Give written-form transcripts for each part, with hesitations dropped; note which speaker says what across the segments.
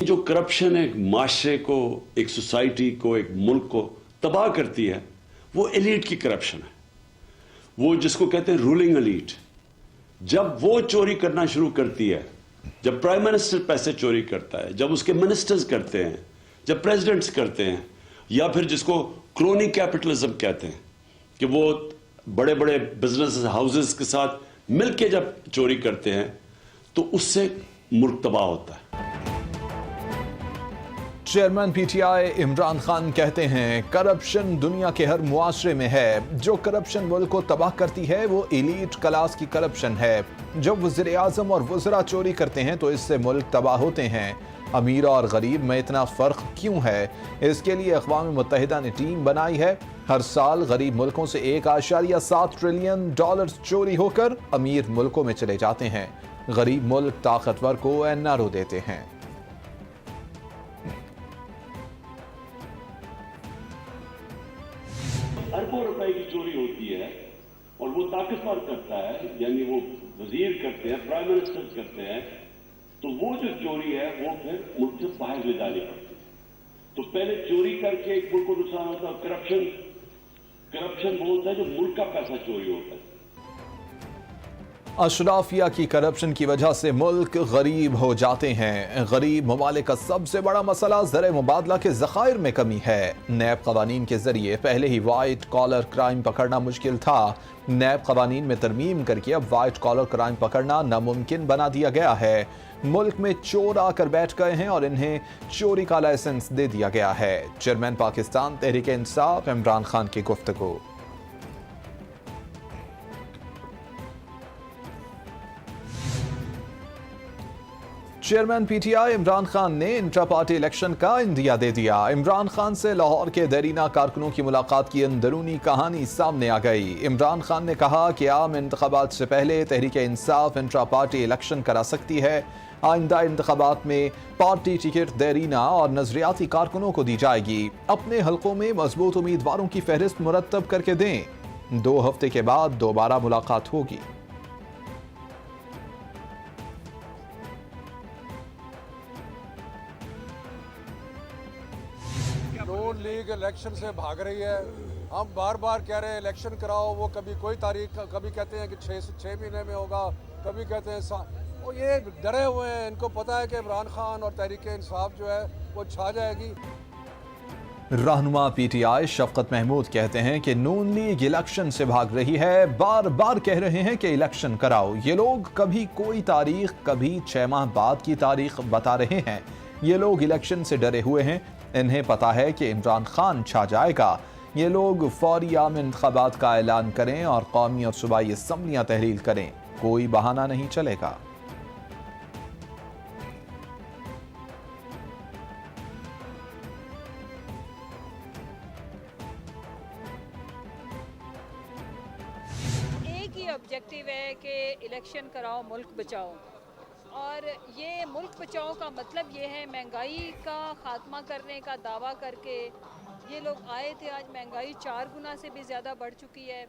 Speaker 1: जो करप्शन एक माशरे को, एक सोसाइटी को, एक मुल्क को तबाह करती है, वो एलीट की करप्शन है। वो जिसको कहते हैं रूलिंग एलीट। जब वो चोरी करना शुरू करती है, जब प्राइम मिनिस्टर पैसे चोरी करता है, जब उसके मिनिस्टर्स करते हैं, जब प्रेसिडेंट्स करते हैं, या फिर जिसको क्रोनी कैपिटलिज्म कहते हैं कि वो बड़े बड़े बिजनेस हाउसेस के साथ मिलकर जब चोरी करते हैं, तो उससे मुल्क तबाह होता है।
Speaker 2: चेयरमैन पीटीआई इमरान खान कहते हैं करप्शन दुनिया के हर मुआशरे में है। जो करप्शन मुल्क को तबाह करती है वो एलीट क्लास की करप्शन है। जब वज़ीर आज़म और वज़रा चोरी करते हैं तो इससे मुल्क तबाह होते हैं। अमीर और गरीब में इतना फ़र्क क्यों है? इसके लिए अक़वाम मुत्तहिदा ने टीम बनाई है। हर साल गरीब मुल्कों से $1.7 ट्रिलियन चोरी होकर अमीर मुल्कों में चले जाते हैं। गरीब मुल्क ताकतवर को एनआरओ देते हैं।
Speaker 1: अरबों रुपए की चोरी होती है और वो ताकतवर करता है, यानी वो वजीर करते हैं, प्राइम मिनिस्टर करते हैं, तो वो जो चोरी है वो फिर मुल्क से बाहर ले जानी पड़ती है। तो पहले चोरी करके एक मुल्क को नुकसान होता है। करप्शन वो होता है जो मुल्क का पैसा चोरी होता है।
Speaker 2: अशराफिया की करप्शन की वजह से मुल्क गरीब हो जाते हैं। गरीब ममालिक का सबसे बड़ा मसला ज़र मुबादला के ज़खायर में कमी है। नैब कवानीन के जरिए पहले ही वाइट कॉलर क्राइम पकड़ना मुश्किल था। नैब कवानीन में तरमीम करके अब वाइट कॉलर क्राइम पकड़ना नामुमकिन बना दिया गया है। मुल्क में चोर आकर बैठ गए हैं और इन्हें चोरी का लाइसेंस दे दिया गया है। चेयरमैन पाकिस्तान तहरीक इंसाफ इमरान खान की गुफ्तगू। चेयरमैन पीटीआई इमरान खान ने इंट्रा पार्टी इलेक्शन का इंदिया दे दिया। इमरान खान से लाहौर के देरीना कारकुनों की मुलाकात की अंदरूनी कहानी सामने आ गई। इमरान खान ने कहा कि आम इंतखाबात से पहले Tehreek Insaf intra party election करा सकती है। आइंदा इंतखाबात में पार्टी टिकट देरीना और नजरियाती कारकुनों को दी जाएगी। अपने हलकों में मजबूत उम्मीदवारों की फहरिस्त मुरतब करके दें। 2 हफ्ते के बाद दोबारा मुलाकात होगी।
Speaker 3: नून लीग इलेक्शन से भाग रही है। हम बार बार कह रहे हैं इलेक्शन कराओ, वो कभी कोई तारीख, कभी कहते हैं कि 6 से 6 महीने में होगा, कभी कहते हैं वो ये डरे हुए हैं। इनको पता है कि इमरान खान और तहरीक इंसाफ जो है वो छा जाएगी।
Speaker 2: रहनुमा पीटीआई शफकत महमूद कहते हैं कि नून लीग इलेक्शन से भाग रही है। बार बार कह रहे हैं कि इलेक्शन कराओ। ये लोग कभी कोई तारीख, कभी 6 माह बाद की तारीख बता रहे हैं। ये लोग इलेक्शन से डरे हुए हैं। इन्हें पता है कि इमरान खान छा जाएगा। ये लोग फौरी आम इंतखाबात का ऐलान करें और कौमी और सूबाई असम्बलियां तहलील करें। कोई बहाना नहीं चलेगा।
Speaker 4: एक ही ऑब्जेक्टिव है कि इलेक्शन कराओ, मुल्क बचाओ। और ये मुल्क बचाओ का मतलब ये है महंगाई का खात्मा करने का दावा करके ये लोग आए थे। आज महंगाई 4 गुना से भी ज़्यादा बढ़ चुकी है।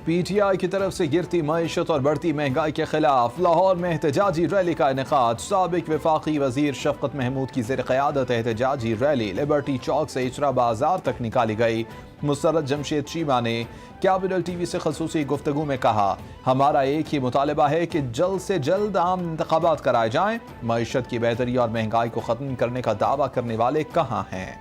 Speaker 2: पीटीआई की तरफ से गिरती मईशत और बढ़ती महंगाई के खिलाफ लाहौर में एहतजाजी रैली का इनेकाद। साबिक वफाकी वजीर शफकत महमूद की ज़ेर क़यादत एहतजाजी रैली लिबर्टी चौक से इचरा बाजार तक निकाली गई। मुसर्रत जमशेद चीमा ने कैपिटल टीवी से खसूसी गुफ्तगू में कहा, हमारा एक ही मुतालबा है कि जल्द से जल्द आम इंतखाबात कराए जाएं। मईशत की बेहतरी और महंगाई को ख़त्म करने का दावा करने वाले कहाँ हैं?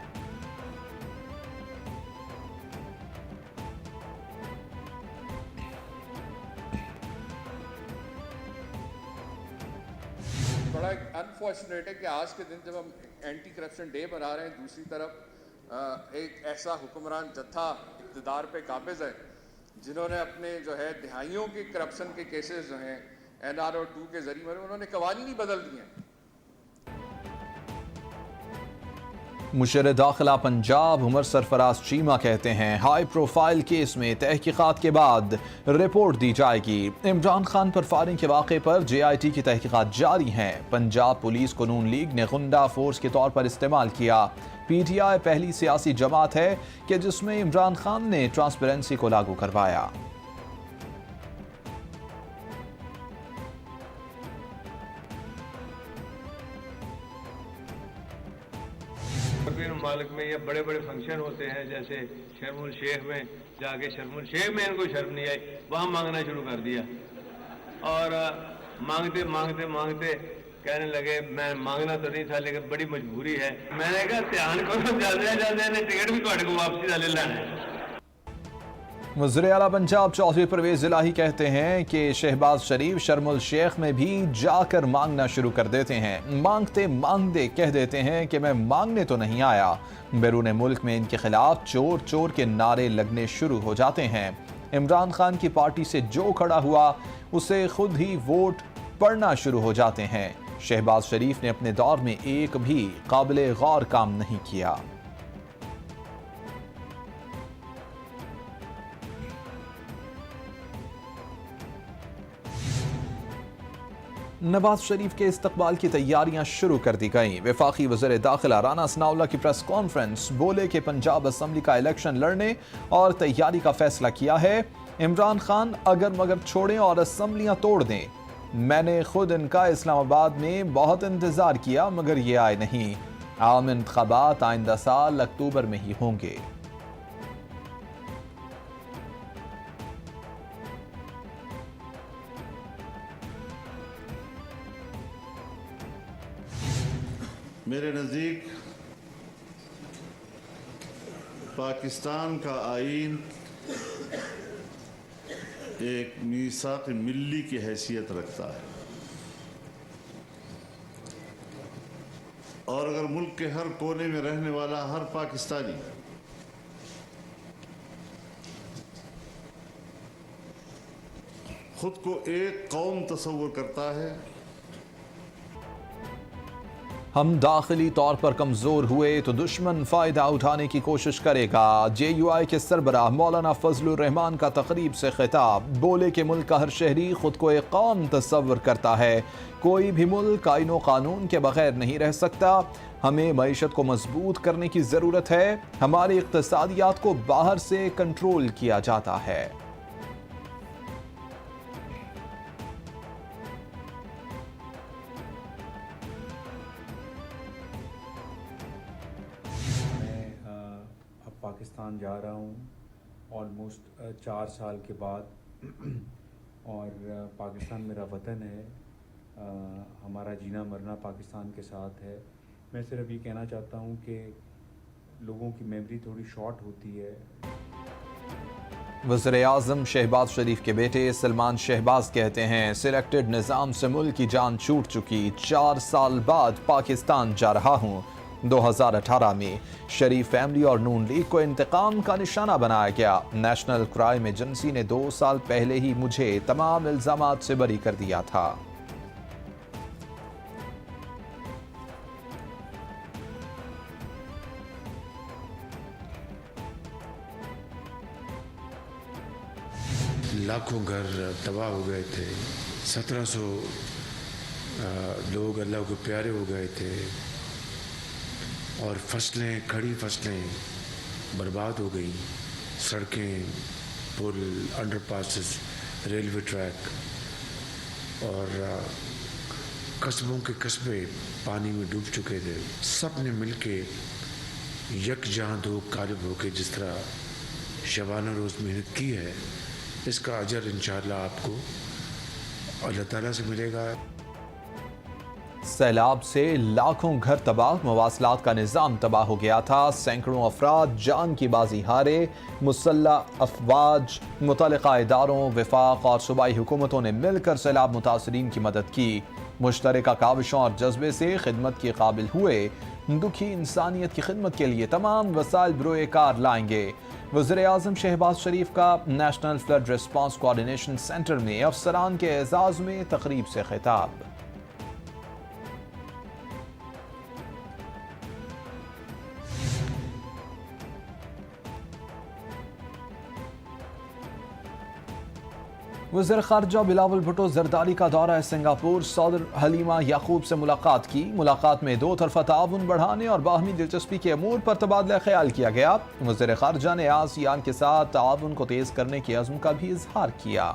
Speaker 5: बड़ा अनफॉर्चुनेट है कि आज के दिन जब हम एंटी करप्शन डे मना रहे हैं, दूसरी तरफ एक ऐसा हुक्मरान जत्था इक़्तिदार पे काबिज़ है जिन्होंने अपने जो है दिहाइयों के करप्शन के केसेस जो हैं NRO 2 के जरिए उन्होंने कवानीन ही बदल दिए हैं।
Speaker 2: मुशर्र दाखिला पंजाब उमर सरफराज चीमा कहते हैं हाई प्रोफाइल केस में तहकीकात के बाद रिपोर्ट दी जाएगी। इमरान खान पर फायरिंग के वाक़े पर JIT की तहकीकात जारी हैं। पंजाब पुलिस को नून लीग ने गुंडा फोर्स के तौर पर इस्तेमाल किया। PTI पहली सियासी जमात है कि जिसमें इमरान खान ने ट्रांसपेरेंसी को लागू करवाया।
Speaker 6: यूरोपियन ममालिक में ये बड़े बड़े फंक्शन होते हैं, जैसे शर्मुल शेख में जाके शर्मुल शेख में इनको शर्म नहीं आई, वहाँ मांगना शुरू कर दिया और मांगते मांगते मांगते कहने लगे मैं मांगना तो नहीं था लेकिन बड़ी मजबूरी है। मैंने कहा ध्यान करो, जल्दी ने टिकट भी थोड़े को वापसी का ले लेना है।
Speaker 2: वज़ीर आला पंजाब चौधरी परवेज इलाही कहते हैं कि शहबाज शरीफ शर्मुल शेख में भी जाकर मांगना शुरू कर देते हैं। मांगते मांगते कह देते हैं कि मैं मांगने तो नहीं आया। बैरून मुल्क में इनके खिलाफ चोर चोर के नारे लगने शुरू हो जाते हैं। इमरान खान की पार्टी से जो खड़ा हुआ उसे खुद ही वोट पड़ना शुरू हो जाते हैं। शहबाज शरीफ ने अपने दौर में एक भी काबिले गौर काम नहीं किया। नवाज शरीफ के इस्तकबाल की तैयारियां शुरू कर दी गईं। वफाकी वज़ीर दाखिला राना सनाउल्लाह की प्रेस कॉन्फ्रेंस, बोले कि पंजाब असम्बली का इलेक्शन लड़ने और तैयारी का फैसला किया है। इमरान खान अगर मगर छोड़ें और असम्बलियां तोड़ दें। मैंने खुद इनका इस्लामाबाद में बहुत इंतजार किया मगर ये आए नहीं। आम इंतखाबात आइंदा साल अक्टूबर में ही होंगे।
Speaker 7: मेरे नज़दीक पाकिस्तान का आईन एक मीसाक मिल्ली की हैसियत रखता है और अगर मुल्क के हर कोने में रहने वाला हर पाकिस्तानी खुद को एक कौम तस्वुर करता है।
Speaker 2: हम दाखिली तौर पर कमजोर हुए तो दुश्मन फायदा उठाने की कोशिश करेगा। JUI के सरबराह मौलाना फजलुर रहमान का तकरीब से खिताब, बोले कि मुल्क का हर शहरी खुद को एक कौम तस्वर करता है। कोई भी मुल्क आईन व कानून के बगैर नहीं रह सकता। हमें मईशत को मजबूत करने की जरूरत है। हमारी इक्तसादियात को बाहर से कंट्रोल किया जाता है।
Speaker 8: पाकिस्तान जा रहा हूँ ऑलमोस्ट 4 साल के बाद और पाकिस्तान मेरा वतन है। हमारा जीना मरना पाकिस्तान के साथ है। मैं सिर्फ ये कहना चाहता हूँ कि लोगों की मेमोरी थोड़ी शॉर्ट होती है।
Speaker 2: वज़ीर आज़म शहबाज शरीफ के बेटे सलमान शहबाज कहते हैं सिलेक्टेड निज़ाम से मुल्क की जान छूट चुकी। 4 साल बाद पाकिस्तान जा रहा हूँ। 2018 में शरीफ फैमिली और नून लीग को इंतकाम का निशाना बनाया गया। नेशनल क्राइम एजेंसी ने 2 साल पहले ही मुझे तमाम इल्जामात से बरी कर दिया था।
Speaker 9: लाखों घर तबाह हो गए थे। 1700 लोग अल्लाह को प्यारे हो गए थे और फसलें, खड़ी फसलें बर्बाद हो गई। सड़कें, पुल, अंडरपासेस, रेलवे ट्रैक और कस्बों के कस्बे पानी में डूब चुके थे। सब ने मिल के यकजहां दो कालिब होकर जिस तरह शबाना रोज़ मेहनत की है, इसका अजर इंशाअल्लाह आपको अल्लाह ताला से मिलेगा।
Speaker 2: सैलाब से लाखों घर तबाह, मवासलात का निज़ाम तबाह हो गया था। सैकड़ों अफराद जान की बाजी हारे। मुसल्ला अफवाज, मुतल्लिका इदारों, वफाक और सूबाई हुकूमतों ने मिलकर सैलाब मुतासरीन की मदद की। मुश्तरका काविशों और जज्बे से खिदमत के काबिल हुए। दुखी इंसानियत की खिदमत के लिए तमाम वसाइल बरोए कार लाएंगे। वज़ीर आज़म शहबाज शरीफ का national flood response coordination centre में अफसरान के एजाज़ में तकरीब से खिताब। वज़ीर ख़ारजा बिलावल भुट्टो जरदारी का दौरा सिंगापुर, सदर हलीमा याकूब से मुलाकात की। मुलाकात में 2 तरफ़ा ताउन बढ़ाने और बाहमी दिलचस्पी के अमूर पर तबादला ख्याल किया गया। वज़ीर ख़ारजा ने आसियान के साथ ताउन को तेज़ करने के अज़्म का भी इजहार किया।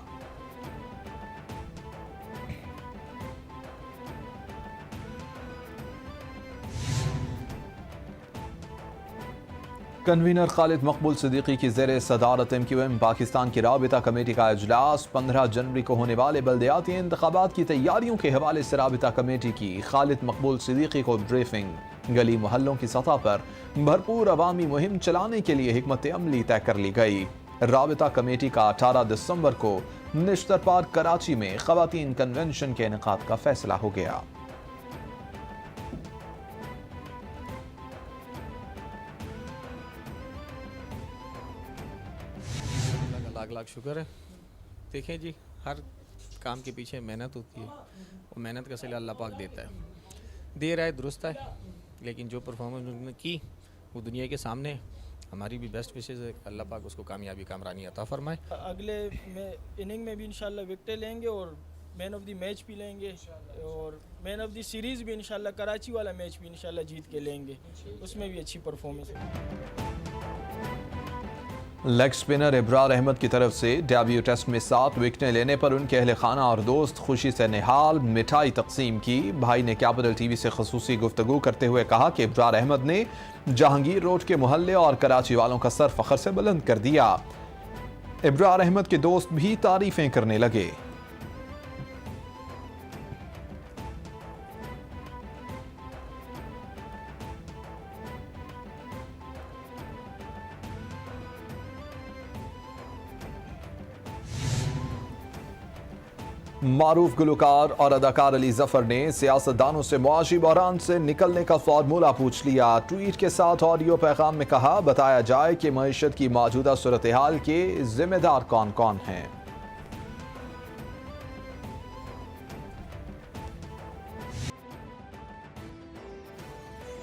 Speaker 2: कन्वीनर खालिद मकबूल सिद्दीकी की ज़ेर सदारत MQM पाकिस्तान की राबिता कमेटी का इजलास 15 जनवरी को होने वाले बल्दियाती इंतखाबात की तैयारियों के हवाले से राबिता कमेटी की खालिद मकबूल सिद्दीकी को ब्रीफिंग। गली मोहल्लों की सतह पर भरपूर अवामी मुहिम चलाने के लिए हिकमत अमली तय कर ली गई। राबिता कमेटी का 18 दिसंबर को निश्तर पार्क कराची में ख़वातीन कन्वेंशन के इनेकाद का फैसला हो गया।
Speaker 10: लाख लाख शुक्र है। देखें जी, हर काम के पीछे मेहनत होती है और मेहनत का सिला अल्लाह पाक देता है। दे रहा है, दुरुस्त है, लेकिन जो परफॉर्मेंस उन्होंने की वो दुनिया के सामने। हमारी भी बेस्ट विशेज़ है, अल्लाह पाक उसको कामयाबी कामरानी अता फरमाए।
Speaker 11: अगले इनिंग में भी इंशाल्लाह विकेटें लेंगे और मैन ऑफ द मैच भी लेंगे और मैन ऑफ द सीरीज़ भी इंशाल्लाह कराची वाला मैच भी इंशाल्लाह जीत के लेंगे, उसमें भी अच्छी परफॉर्मेंस है।
Speaker 2: लेग स्पिनर इब्रार अहमद की तरफ से डेब्यू टेस्ट में 7 विकेटें लेने पर उनके अहले खाना और दोस्त खुशी से निहाल, मिठाई तकसीम की। भाई ने कैपिटल टीवी से खसूसी गुफ्तगू करते हुए कहा कि इब्रार अहमद ने जहांगीर रोड के मोहल्ले और कराची वालों का सर फख्र से बुलंद कर दिया। इब्रार अहमद के दोस्त भी तारीफें करने लगे। मारूफ गुलकार और अदाकार अली जफर ने सियासतदानों से मुआशी बहरान से निकलने का फार्मूला पूछ लिया। ट्वीट के साथ ऑडियो पैगाम में कहा, बताया जाए कि मईशत की मौजूदा सूरत हाल के जिम्मेदार कौन कौन हैं।